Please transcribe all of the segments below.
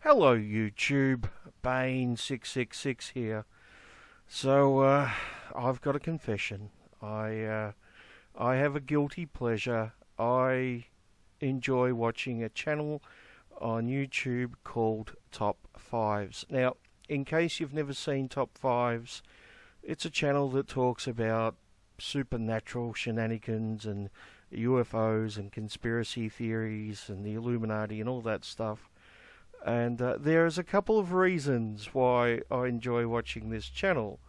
Hello YouTube, Bane 666 here. So I've got a confession. I have a guilty pleasure. I enjoy watching a channel on YouTube called Top Fives. Now, in case you've never seen Top Fives, it's a channel that talks about supernatural shenanigans and UFOs and conspiracy theories and the Illuminati and all that stuff. And there's a couple of reasons why I enjoy watching this channel.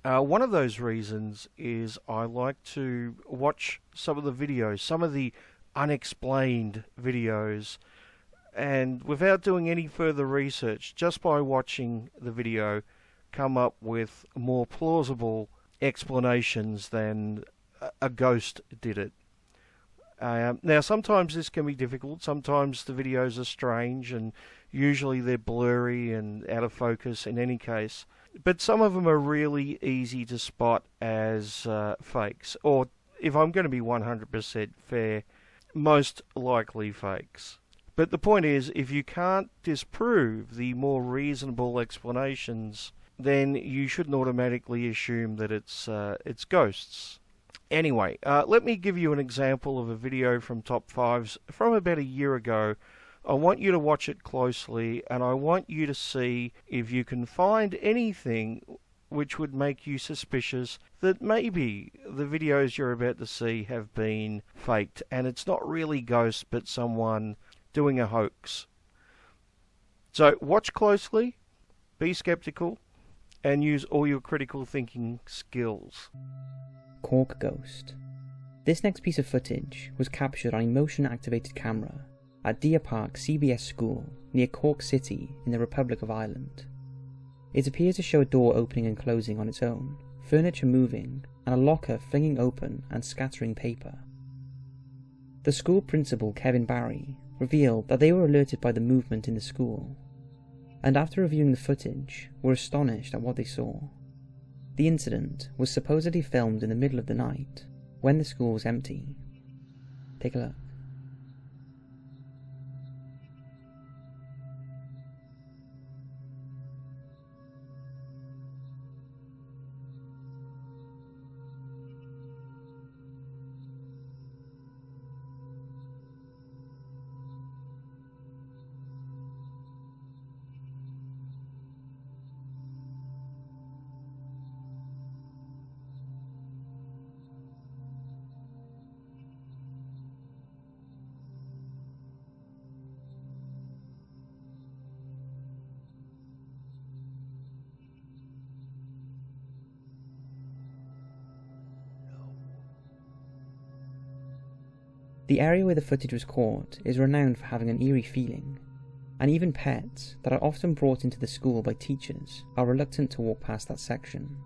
One of those reasons is I like to watch some of the videos, some of the unexplained videos, and without doing any further research, just by watching the video, come up with more plausible explanations than a ghost did it. Now, sometimes this can be difficult. Sometimes the videos are strange, and usually they're blurry and out of focus in any case. But some of them are really easy to spot as fakes, or if I'm going to be 100% fair, most likely fakes. But the point is, if you can't disprove the more reasonable explanations, then you shouldn't automatically assume that it's ghosts. Anyway, let me give you an example of a video from Top Fives from about a year ago. I want you to watch it closely, and I want you to see if you can find anything which would make you suspicious that maybe the videos you're about to see have been faked, and it's not really ghosts, but someone doing a hoax. So watch closely, be skeptical, and use all your critical thinking skills. Cork Ghost. This next piece of footage was captured on a motion-activated camera at Deer Park CBS School near Cork City in the Republic of Ireland. It appears to show a door opening and closing on its own, furniture moving, and a locker flinging open and scattering paper. The school principal, Kevin Barry, revealed that they were alerted by the movement in the school, and after reviewing the footage, were astonished at what they saw. The incident was supposedly filmed in the middle of the night, when the school was empty. Take a look. The area where the footage was caught is renowned for having an eerie feeling, and even pets that are often brought into the school by teachers are reluctant to walk past that section.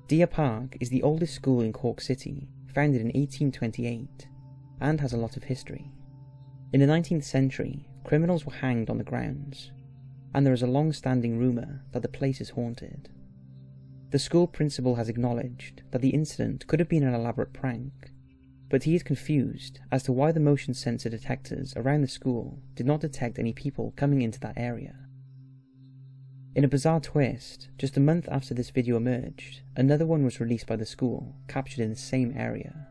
Deer Park is the oldest school in Cork City, founded in 1828, and has a lot of history. In the 19th century, criminals were hanged on the grounds, and there is a long-standing rumour that the place is haunted. The school principal has acknowledged that the incident could have been an elaborate prank, but he is confused as to why the motion sensor detectors around the school did not detect any people coming into that area. In a bizarre twist, just a month after this video emerged, another one was released by the school, captured in the same area.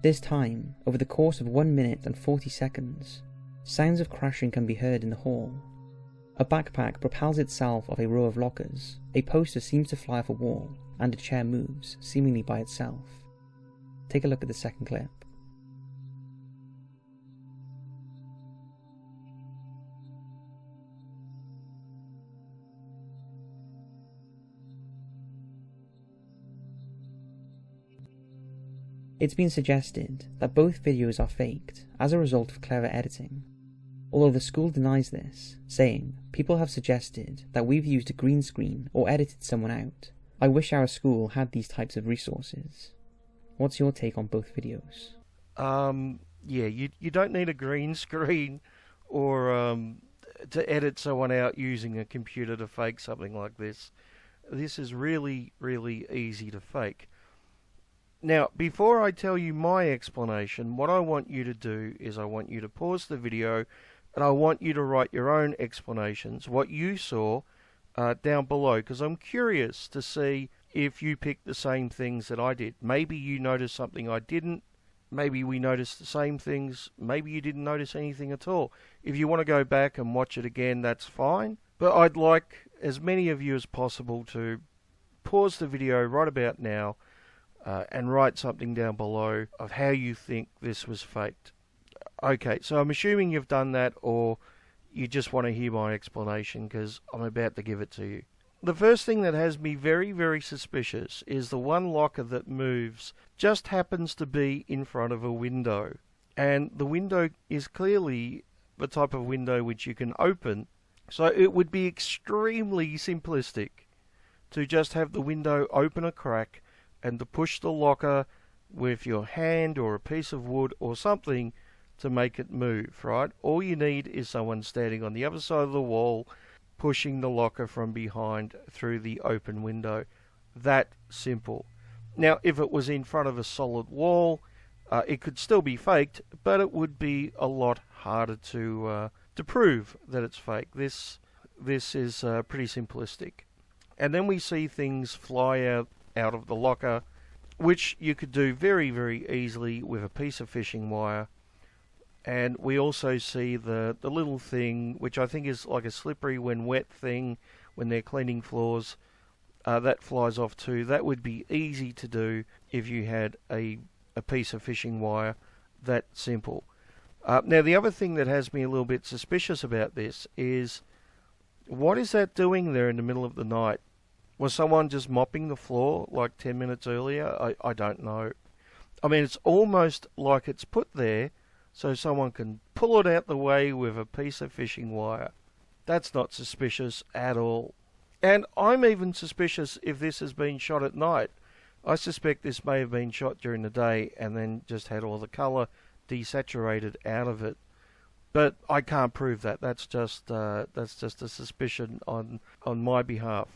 This time, over the course of 1 minute and 40 seconds, sounds of crashing can be heard in the hall. A backpack propels itself off a row of lockers, a poster seems to fly off a wall, and a chair moves, seemingly by itself. Take a look at the second clip. It's been suggested that both videos are faked as a result of clever editing, although the school denies this, saying, "People have suggested that we've used a green screen or edited someone out. I wish our school had these types of resources." What's your take on both videos? Yeah, you don't need a green screen or to edit someone out using a computer to fake something like this. This is really, really easy to fake. Now, before I tell you my explanation, what I want you to do is I want you to pause the video, and I want you to write your own explanations, what you saw down below, because I'm curious to see if you picked the same things that I did. Maybe you noticed something I didn't. Maybe we noticed the same things. Maybe you didn't notice anything at all. If you want to go back and watch it again, that's fine. But I'd like as many of you as possible to pause the video right about now and write something down below of how you think this was faked. Okay, so I'm assuming you've done that, or you just want to hear my explanation because I'm about to give it to you. The first thing that has me very, very suspicious is the one locker that moves just happens to be in front of a window. And the window is clearly the type of window which you can open. So it would be extremely simplistic to just have the window open a crack and to push the locker with your hand or a piece of wood or something to make it move, right? All you need is someone standing on the other side of the wall pushing the locker from behind through the open window. That simple. Now, if it was in front of a solid wall, it could still be faked, but it would be a lot harder to prove that it's fake. This is pretty simplistic. And then we see things fly out of the locker, which you could do very, very easily with a piece of fishing wire. And we also see the little thing, which I think is like a slippery when wet thing, when they're cleaning floors, that flies off too. That would be easy to do if you had a piece of fishing wire. That simple. Now, the other thing that has me a little bit suspicious about this is, what is that doing there in the middle of the night? Was someone just mopping the floor like 10 minutes earlier? I don't know. I mean, it's almost like it's put there so someone can pull it out the way with a piece of fishing wire. That's not suspicious at all. And I'm even suspicious if this has been shot at night. I suspect this may have been shot during the day and then just had all the colour desaturated out of it. But I can't prove that. That's just a suspicion on my behalf.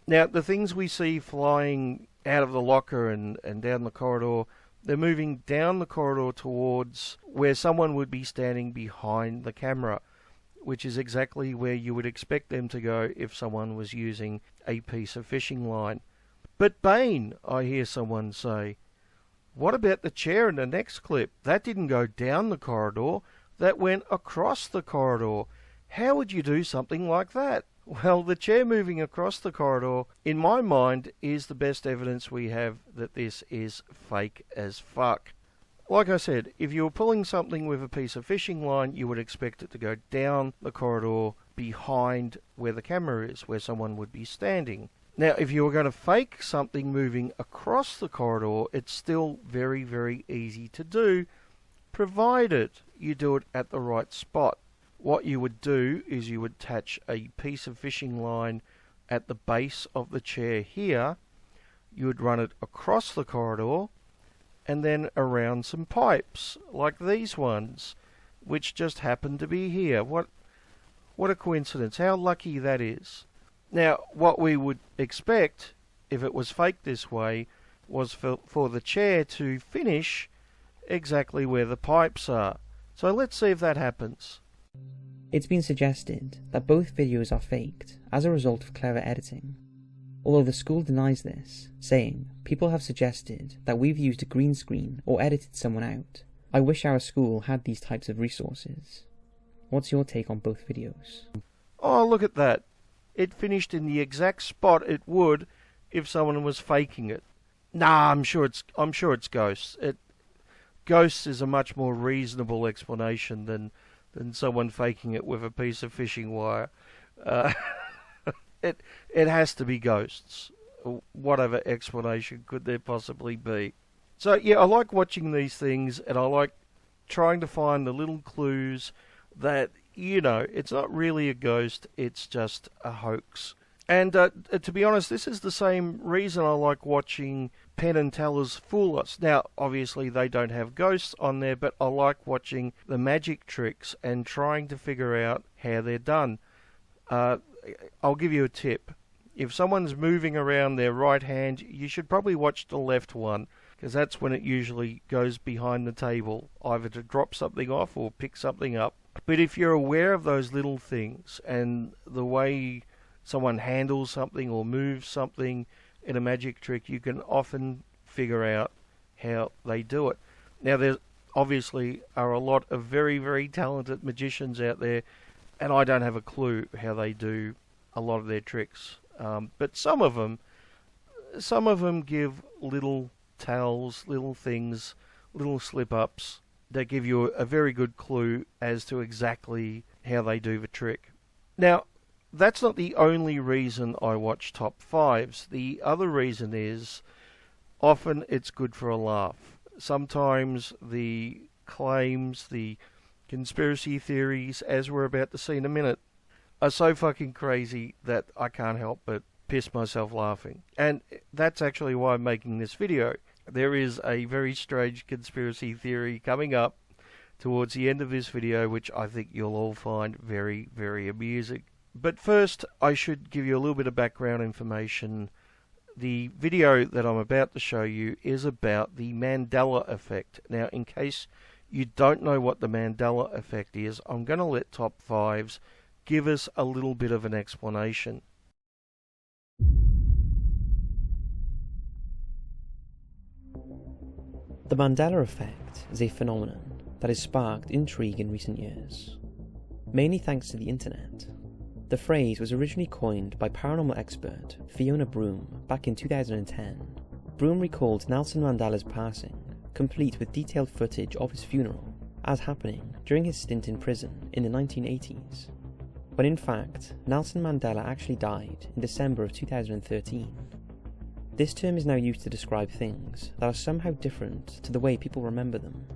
Now, the things we see flying out of the locker and down the corridor, they're moving down the corridor towards where someone would be standing behind the camera, which is exactly where you would expect them to go if someone was using a piece of fishing line. But Bane, I hear someone say. What about the chair in the next clip? That didn't go down the corridor, that went across the corridor. How would you do something like that? Well, the chair moving across the corridor, in my mind, is the best evidence we have that this is fake as fuck. Like I said, if you were pulling something with a piece of fishing line, you would expect it to go down the corridor behind where the camera is, where someone would be standing. Now, if you were going to fake something moving across the corridor, it's still very, very easy to do, provided you do it at the right spot. What you would do is you would attach a piece of fishing line at the base of the chair here. You would run it across the corridor and then around some pipes like these ones, which just happen to be here. What a coincidence. How lucky that is. Now, what we would expect if it was faked this way was for the chair to finish exactly where the pipes are. So let's see if that happens. It's been suggested that both videos are faked as a result of clever editing, although the school denies this, saying people have suggested that we've used a green screen or edited someone out. I wish our school had these types of resources. What's your take on both videos? Oh, look at that. It finished in the exact spot it would if someone was faking it. Nah, I'm sure it's ghosts. Ghosts is a much more reasonable explanation than someone faking it with a piece of fishing wire. It has to be ghosts. Whatever explanation could there possibly be? So yeah, I like watching these things, and I like trying to find the little clues that, you know, it's not really a ghost, it's just a hoax. And to be honest, this is the same reason I like watching Penn and Teller's Fool Us. Now, obviously they don't have ghosts on there, but I like watching the magic tricks and trying to figure out how they're done. I'll give you a tip. If someone's moving around their right hand, you should probably watch the left one, because that's when it usually goes behind the table, either to drop something off or pick something up. But if you're aware of those little things and the way someone handles something or moves something in a magic trick, you can often figure out how they do it. Now, there obviously are a lot of very, very talented magicians out there, and I don't have a clue how they do a lot of their tricks. But some of them give little tells, little things, little slip-ups that give you a very good clue as to exactly how they do the trick. Now, that's not the only reason I watch top fives. The other reason is often it's good for a laugh. Sometimes the claims, the conspiracy theories, as we're about to see in a minute, are so fucking crazy that I can't help but piss myself laughing. And that's actually why I'm making this video. There is a very strange conspiracy theory coming up towards the end of this video, which I think you'll all find very, very amusing. But first, I should give you a little bit of background information. The video that I'm about to show you is about the Mandela effect. Now, in case you don't know what the Mandela effect is, I'm going to let Top 5s give us a little bit of an explanation. The Mandela effect is a phenomenon that has sparked intrigue in recent years, mainly thanks to the internet. The phrase was originally coined by paranormal expert Fiona Broom back in 2010. Broom recalled Nelson Mandela's passing, complete with detailed footage of his funeral, as happening during his stint in prison in the 1980s, when in fact Nelson Mandela actually died in December of 2013. This term is now used to describe things that are somehow different to the way people remember them,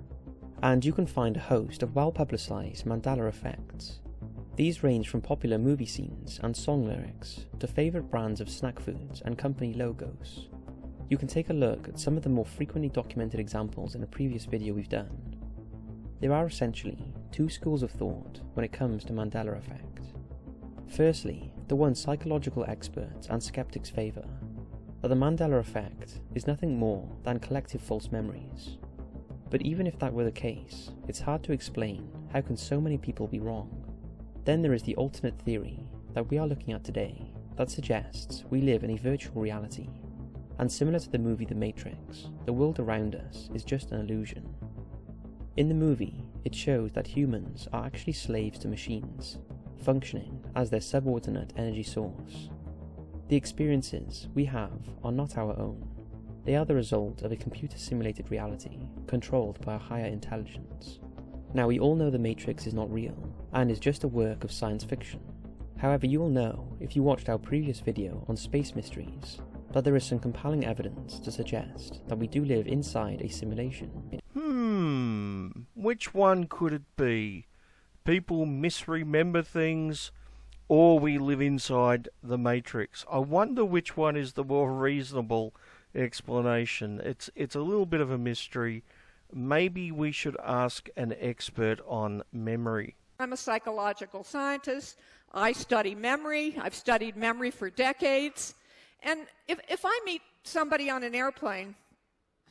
and you can find a host of well-publicised Mandela effects. These range from popular movie scenes and song lyrics to favourite brands of snack foods and company logos. You can take a look at some of the more frequently documented examples in a previous video we've done. There are essentially two schools of thought when it comes to Mandela effect. Firstly, the one psychological experts and skeptics favour, that the Mandela effect is nothing more than collective false memories. But even if that were the case, it's hard to explain how can so many people be wrong. Then there is the alternate theory that we are looking at today that suggests we live in a virtual reality, and similar to the movie The Matrix, the world around us is just an illusion. In the movie, it shows that humans are actually slaves to machines, functioning as their subordinate energy source. The experiences we have are not our own. They are the result of a computer-simulated reality controlled by a higher intelligence. Now, we all know The Matrix is not real and is just a work of science fiction. However, you will know, if you watched our previous video on space mysteries, that there is some compelling evidence to suggest that we do live inside a simulation. Which one could it be? People misremember things, or we live inside the Matrix? I wonder which one is the more reasonable explanation. It's a little bit of a mystery. Maybe we should ask an expert on memory. I'm a psychological scientist. I study memory. I've studied memory for decades. And if I meet somebody on an airplane,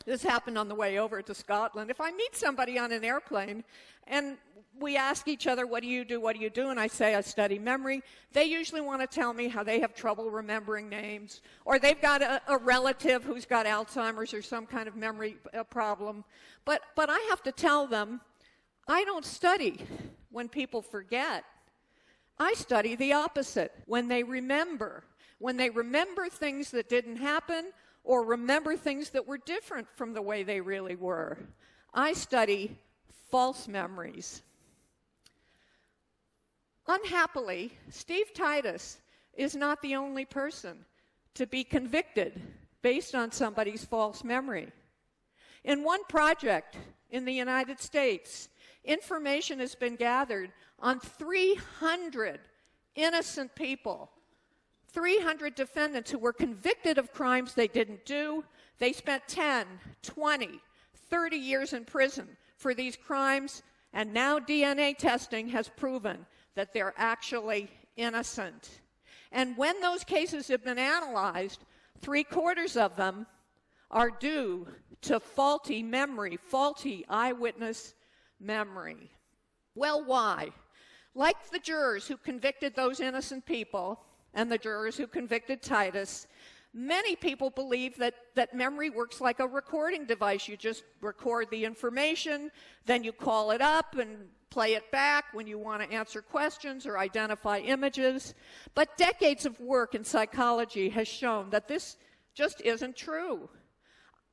this happened on the way over to Scotland, if I meet somebody on an airplane and we ask each other, what do you do, and I say, I study memory, they usually want to tell me how they have trouble remembering names, or they've got a relative who's got Alzheimer's or some kind of memory problem. But I have to tell them, I don't study when people forget. I study the opposite, when they remember things that didn't happen, or remember things that were different from the way they really were. I study false memories. Unhappily, Steve Titus is not the only person to be convicted based on somebody's false memory. In one project in the United States, information has been gathered on 300 innocent people, 300 defendants who were convicted of crimes they didn't do. They spent 10, 20, 30 years in prison for these crimes, and now DNA testing has proven that they're actually innocent. And when those cases have been analyzed, 3/4 of them are due to faulty memory, faulty eyewitness memory. Well, why? Like the jurors who convicted those innocent people and the jurors who convicted Titus, many people believe that memory works like a recording device. You just record the information, then you call it up and play it back when you want to answer questions or identify images. But decades of work in psychology has shown that this just isn't true.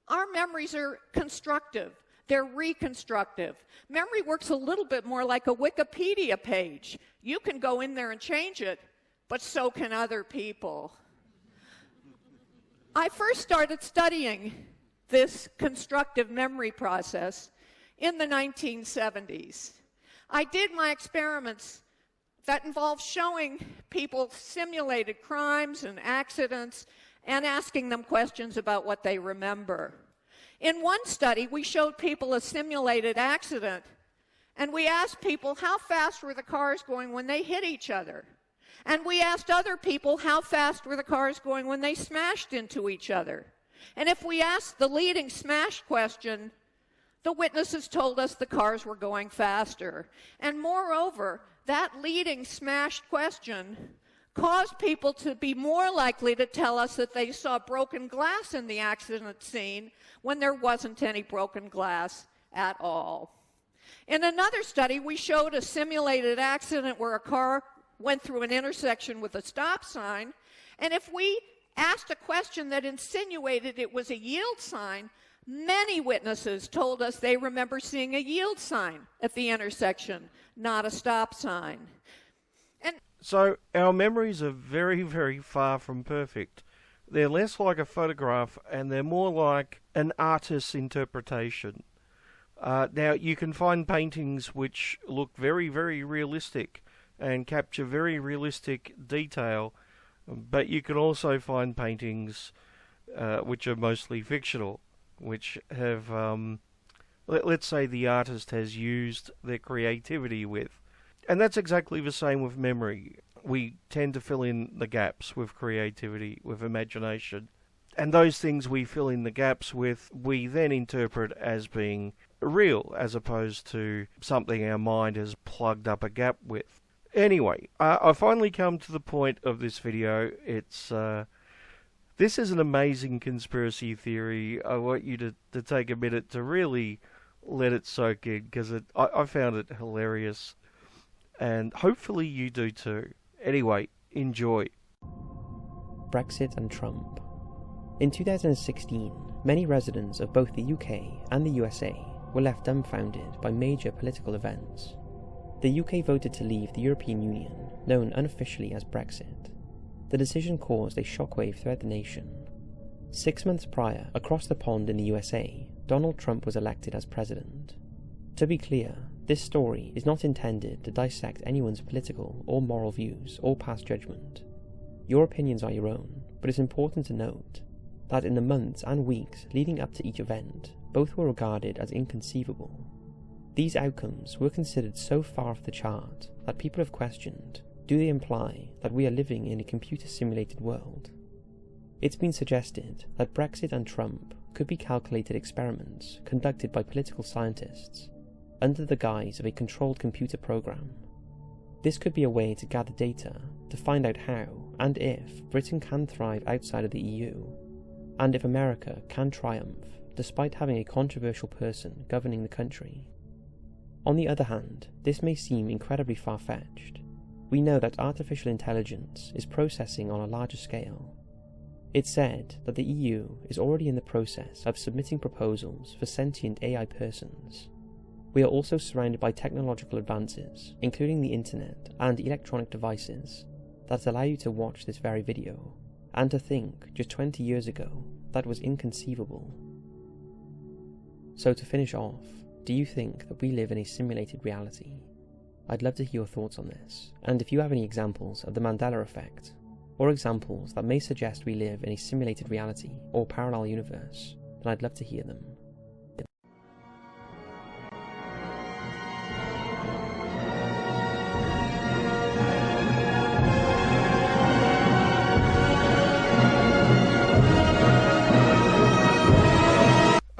Our memories are constructive. They're reconstructive. Memory works a little bit more like a Wikipedia page. You can go in there and change it, but so can other people. I first started studying this constructive memory process in the 1970s. I did my experiments that involved showing people simulated crimes and accidents and asking them questions about what they remember. In one study, we showed people a simulated accident, and we asked people how fast were the cars going when they hit each other. And we asked other people how fast were the cars going when they smashed into each other. And if we asked the leading smash question, the witnesses told us the cars were going faster. And moreover, that leading smashed question caused people to be more likely to tell us that they saw broken glass in the accident scene when there wasn't any broken glass at all. In another study, we showed a simulated accident where a car went through an intersection with a stop sign, and if we asked a question that insinuated it was a yield sign, many witnesses told us they remember seeing a yield sign at the intersection, not a stop sign. So our memories are very, very far from perfect. They're less like a photograph and they're more like an artist's interpretation. Now, you can find paintings which look very, very realistic and capture very realistic detail, but you can also find paintings which are mostly fictional, which have, let's say the artist has used their creativity with. And that's exactly the same with memory. We tend to fill in the gaps with creativity, with imagination. And those things we fill in the gaps with, we then interpret as being real, as opposed to something our mind has plugged up a gap with. Anyway, I finally come to the point of this video. This is an amazing conspiracy theory. I want you to take a minute to really let it soak in, because I found it hilarious. And hopefully you do too. Anyway, enjoy. Brexit and Trump. In 2016, many residents of both the UK and the USA were left dumbfounded by major political events. The UK voted to leave the European Union, known unofficially as Brexit. The decision caused a shockwave throughout the nation. 6 months prior, across the pond in the USA, Donald Trump was elected as president. To be clear, this story is not intended to dissect anyone's political or moral views or pass judgment. Your opinions are your own, but it's important to note that in the months and weeks leading up to each event, both were regarded as inconceivable. These outcomes were considered so far off the chart that people have questioned, do they imply that we are living in a computer-simulated world? It's been suggested that Brexit and Trump could be calculated experiments conducted by political scientists under the guise of a controlled computer program. This could be a way to gather data to find out how and if Britain can thrive outside of the EU, and if America can triumph despite having a controversial person governing the country. On the other hand, this may seem incredibly far-fetched. We know that artificial intelligence is processing on a larger scale. It's said that the EU is already in the process of submitting proposals for sentient AI persons. We are also surrounded by technological advances, including the internet and electronic devices, that allow you to watch this very video, and to think, just 20 years ago, that was inconceivable. So to finish off, do you think that we live in a simulated reality? I'd love to hear your thoughts on this, and if you have any examples of the Mandela effect, or examples that may suggest we live in a simulated reality or parallel universe, then I'd love to hear them.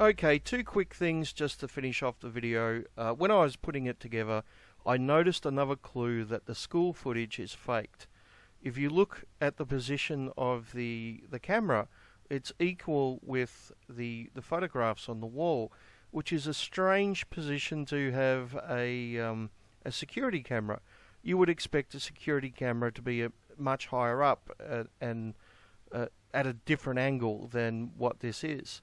Okay, two quick things just to finish off the video. When I was putting it together, I noticed another clue that the school footage is faked. If you look at the position of the camera, it's equal with the photographs on the wall, which is a strange position to have a security camera. You would expect a security camera to be much higher up and at a different angle than what this is.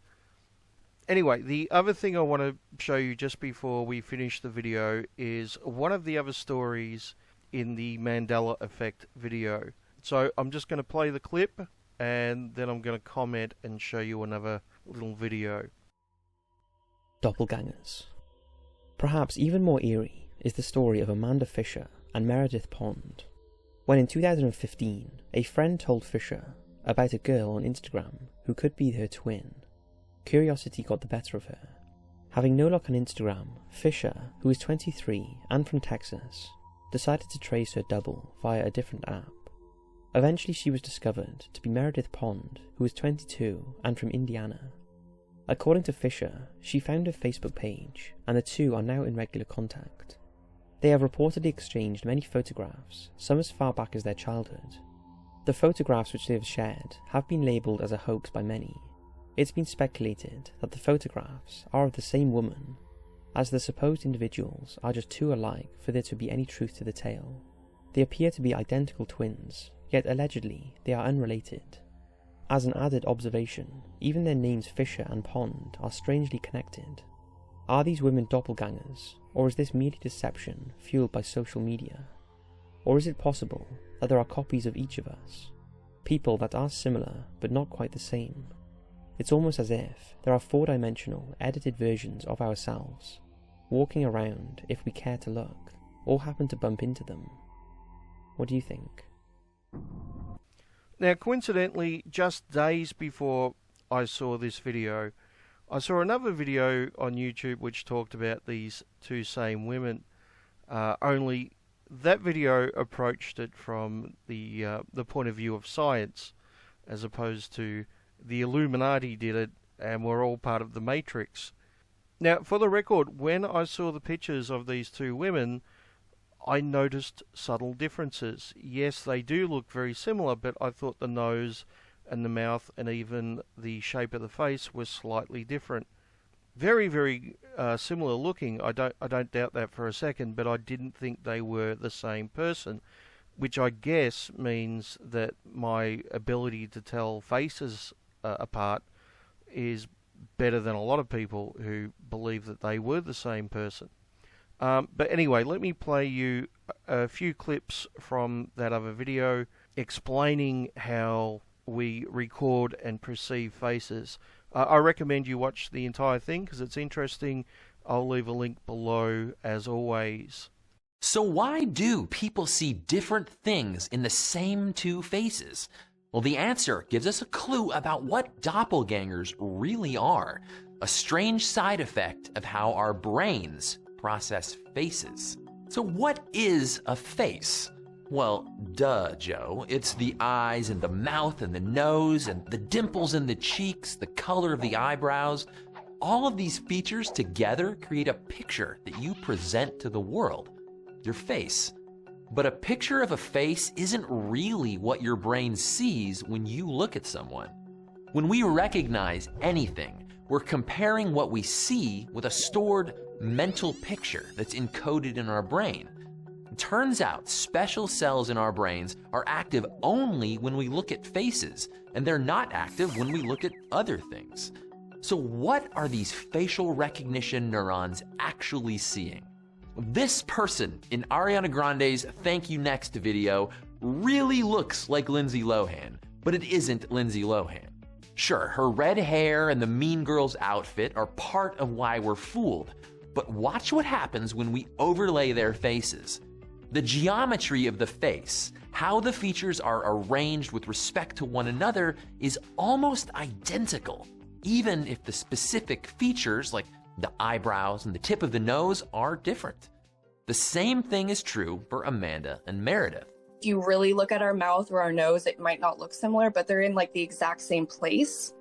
Anyway, the other thing I want to show you just before we finish the video is one of the other stories in the Mandela effect video. So I'm just going to play the clip and then I'm going to comment and show you another little video. Doppelgangers. Perhaps even more eerie is the story of Amanda Fisher and Meredith Pond, when in 2015 a friend told Fisher about a girl on Instagram who could be her twin. Curiosity got the better of her. Having no luck on Instagram, Fisher, who is 23 and from Texas, decided to trace her double via a different app. Eventually she was discovered to be Meredith Pond, who is 22 and from Indiana. According to Fisher, she found her Facebook page, and the two are now in regular contact. They have reportedly exchanged many photographs, some as far back as their childhood. The photographs which they have shared have been labelled as a hoax by many. It's been speculated that the photographs are of the same woman, as the supposed individuals are just too alike for there to be any truth to the tale. They appear to be identical twins, yet allegedly they are unrelated. As an added observation, even their names Fisher and Pond are strangely connected. Are these women doppelgangers, or is this merely deception fueled by social media? Or is it possible that there are copies of each of us, people that are similar but not quite the same? It's almost as if there are four-dimensional, edited versions of ourselves, walking around if we care to look, or happen to bump into them. What do you think? Now, coincidentally, just days before I saw this video, I saw another video on YouTube which talked about these two same women, only that video approached it from the point of view of science, as opposed to the Illuminati did it and we're all part of the Matrix. Now, for the record, when I saw the pictures of these two women, I noticed subtle differences. Yes, they do look very similar, but I thought the nose and the mouth and even the shape of the face was slightly different. Very, very similar looking. I don't doubt that for a second, but I didn't think they were the same person, which I guess means that my ability to tell faces apart is better than a lot of people who believe that they were the same person. But anyway, let me play you a few clips from that other video explaining how we record and perceive faces. I recommend you watch the entire thing because it's interesting. I'll leave a link below as always. So why do people see different things in the same two faces? Well, the answer gives us a clue about what doppelgangers really are, a strange side effect of how our brains process faces. So what is a face? Well, duh, Joe. It's the eyes and the mouth and the nose and the dimples in the cheeks, the color of the eyebrows. All of these features together create a picture that you present to the world, your face. But a picture of a face isn't really what your brain sees when you look at someone. When we recognize anything, we're comparing what we see with a stored mental picture that's encoded in our brain. It turns out special cells in our brains are active only when we look at faces, and they're not active when we look at other things. So what are these facial recognition neurons actually seeing? This person in Ariana Grande's Thank You Next video really looks like Lindsay Lohan, but it isn't Lindsay Lohan. Sure, her red hair and the Mean Girls outfit are part of why we're fooled, but watch what happens when we overlay their faces. The geometry of the face, how the features are arranged with respect to one another, is almost identical, even if the specific features like the eyebrows and the tip of the nose are different. The same thing is true for Amanda and Meredith. If you really look at our mouth or our nose, it might not look similar, but they're in like the exact same place.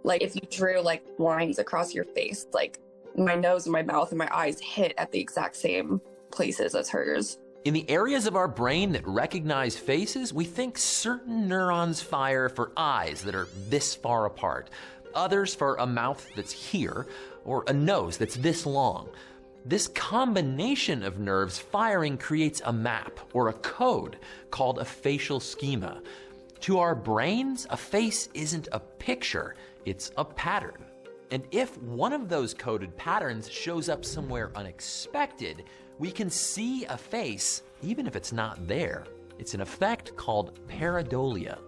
Like if you drew like lines across your face, like my nose and my mouth and my eyes hit at the exact same places as hers. In the areas of our brain that recognize faces, we think certain neurons fire for eyes that are this far apart, others for a mouth that's here, or a nose that's this long. This combination of nerves firing creates a map or a code called a facial schema. To our brains, a face isn't a picture, it's a pattern. And if one of those coded patterns shows up somewhere unexpected, we can see a face even if it's not there. It's an effect called pareidolia.